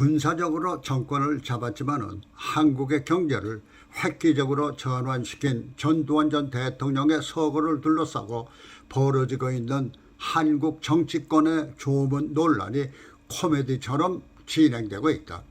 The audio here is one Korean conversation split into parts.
군사적으로 정권을 잡았지만은 한국의 경제를 획기적으로 전환시킨 전두환 전 대통령의 서거를 둘러싸고 벌어지고 있는 한국 정치권의 조문 논란이 코미디처럼 진행되고 있다.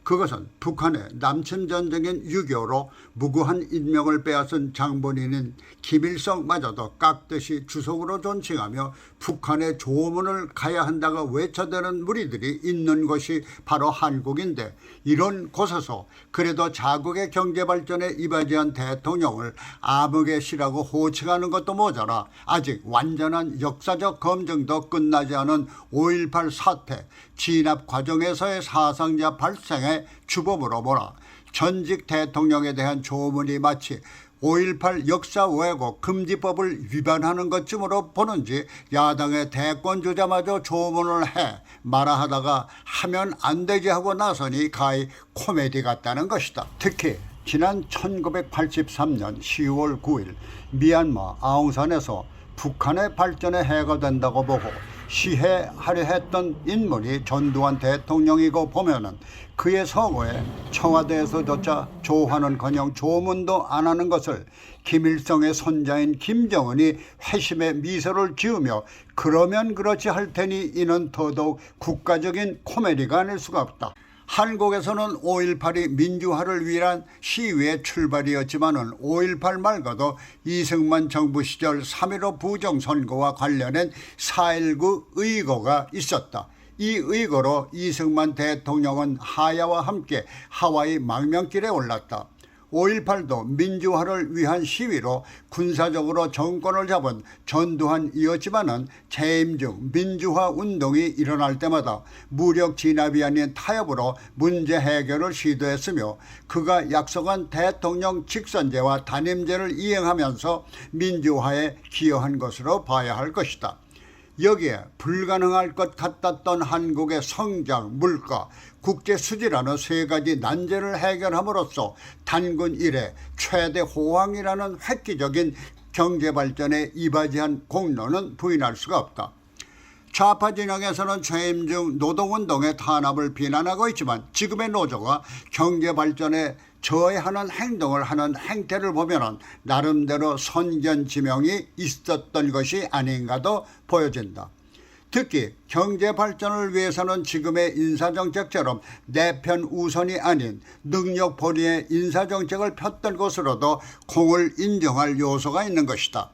그것은 북한의 남침전쟁인 6.25로 무고한 인명을 빼앗은 장본인인 김일성마저도 깍듯이 주석으로 존칭하며 북한의 조문을 가야 한다고 외쳐대는 무리들이 있는 것이 바로 한국인데, 이런 곳에서 그래도 자국의 경제발전에 이바지한 대통령을 암흑의 시라고 호칭하는 것도 모자라 아직 완전한 역사적 검증도 끝나지 않은 5.18 사태 진압 과정에서의 사상자 발생의 주범으로 보나 전직 대통령에 대한 조문이 마치 5.18 역사 왜곡 금지법을 위반하는 것쯤으로 보는지 야당의 대권주자마저 조문을 해 말아 하다가 하면 안 되지 하고 나서니 가히 코미디 같다는 것이다. 특히 지난 1983년 10월 9일 미얀마 아웅산에서 북한의 발전에 해가 된다고 보고 시해하려 했던 인물이 전두환 대통령이고 보면은 그의 서거에 청와대에서조차 조하는커녕 조문도 안 하는 것을 김일성의 손자인 김정은이 회심의 미소를 지으며 그러면 그렇지 할 테니 이는 더더욱 국가적인 코미디가 아닐 수가 없다. 한국에서는 5.18이 민주화를 위한 시위의 출발이었지만은 5.18 말고도 이승만 정부 시절 3.15 부정선거와 관련된 4.19 의거가 있었다. 이 의거로 이승만 대통령은 하야와 함께 하와이 망명길에 올랐다. 5.18도 민주화를 위한 시위로 군사적으로 정권을 잡은 전두환이었지만은 재임 중 민주화 운동이 일어날 때마다 무력 진압이 아닌 타협으로 문제 해결을 시도했으며 그가 약속한 대통령 직선제와 단임제를 이행하면서 민주화에 기여한 것으로 봐야 할 것이다. 여기에 불가능할 것 같았던 한국의 성장, 물가, 국제 수지라는 세 가지 난제를 해결함으로써 단군 이래 최대 호황이라는 획기적인 경제발전에 이바지한 공로는 부인할 수가 없다. 좌파 진영에서는 퇴임 중 노동운동의 탄압을 비난하고 있지만 지금의 노조가 경제발전에 저해하는 행동을 하는 행태를 보면 나름대로 선견지명이 있었던 것이 아닌가도 보여진다. 특히 경제발전을 위해서는 지금의 인사정책처럼 내편 우선이 아닌 능력 본위의 인사정책을 폈던 것으로도 공을 인정할 요소가 있는 것이다.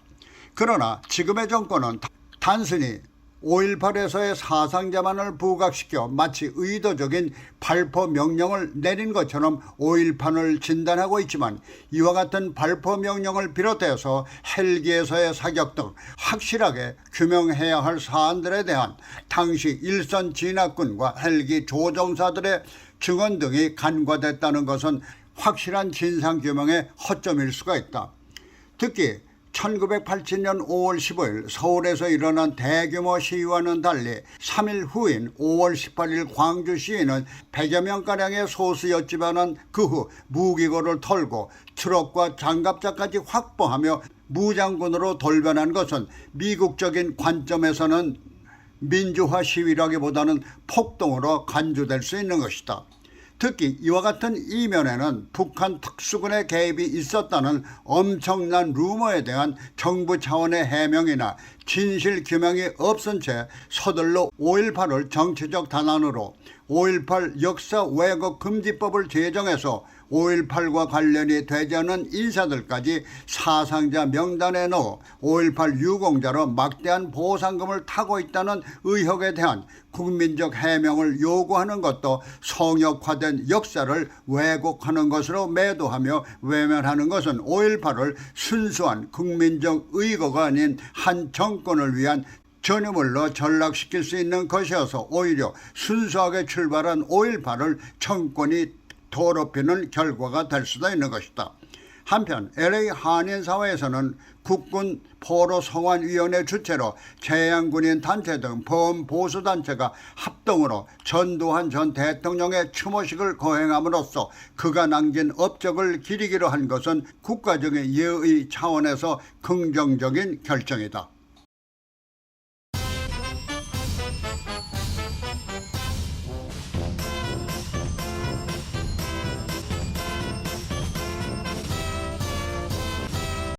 그러나 지금의 정권은 단순히 5.18에서의 사상자만을 부각시켜 마치 의도적인 발포 명령을 내린 것처럼 5.18을 진단하고 있지만 이와 같은 발포 명령을 비롯해서 헬기에서의 사격 등 확실하게 규명해야 할 사안들에 대한 당시 일선 진압군과 헬기 조종사들의 증언 등이 간과됐다는 것은 확실한 진상규명의 허점일 수가 있다. 특히 1987년 5월 15일 서울에서 일어난 대규모 시위와는 달리 3일 후인 5월 18일 광주 시위는 100여 명가량의 소수였지만 그 후 무기고를 털고 트럭과 장갑차까지 확보하며 무장군으로 돌변한 것은 미국적인 관점에서는 민주화 시위라기보다는 폭동으로 간주될 수 있는 것이다. 특히 이와 같은 이면에는 북한 특수군의 개입이 있었다는 엄청난 루머에 대한 정부 차원의 해명이나 진실 규명이 없은 채 서둘러 5.18을 정치적 단안으로 5.18 역사 왜곡 금지법을 제정해서 5.18과 관련이 되지 않은 인사들까지 사상자 명단에 넣어 5.18 유공자로 막대한 보상금을 타고 있다는 의혹에 대한 국민적 해명을 요구하는 것도 성역화된 역사를 왜곡하는 것으로 매도하며 외면하는 것은 5.18을 순수한 국민적 의거가 아닌 한 정권을 위한 전유물로 전락시킬 수 있는 것이어서 오히려 순수하게 출발한 5.18을 정권이 더럽히는 결과가 될 수도 있는 것이다. 한편 LA 한인사회에서는 국군 포로송환위원회 주최로 재향군인 단체 등 범보수단체가 합동으로 전두환 전 대통령의 추모식을 거행함으로써 그가 남긴 업적을 기리기로 한 것은 국가적인 예의 차원에서 긍정적인 결정이다.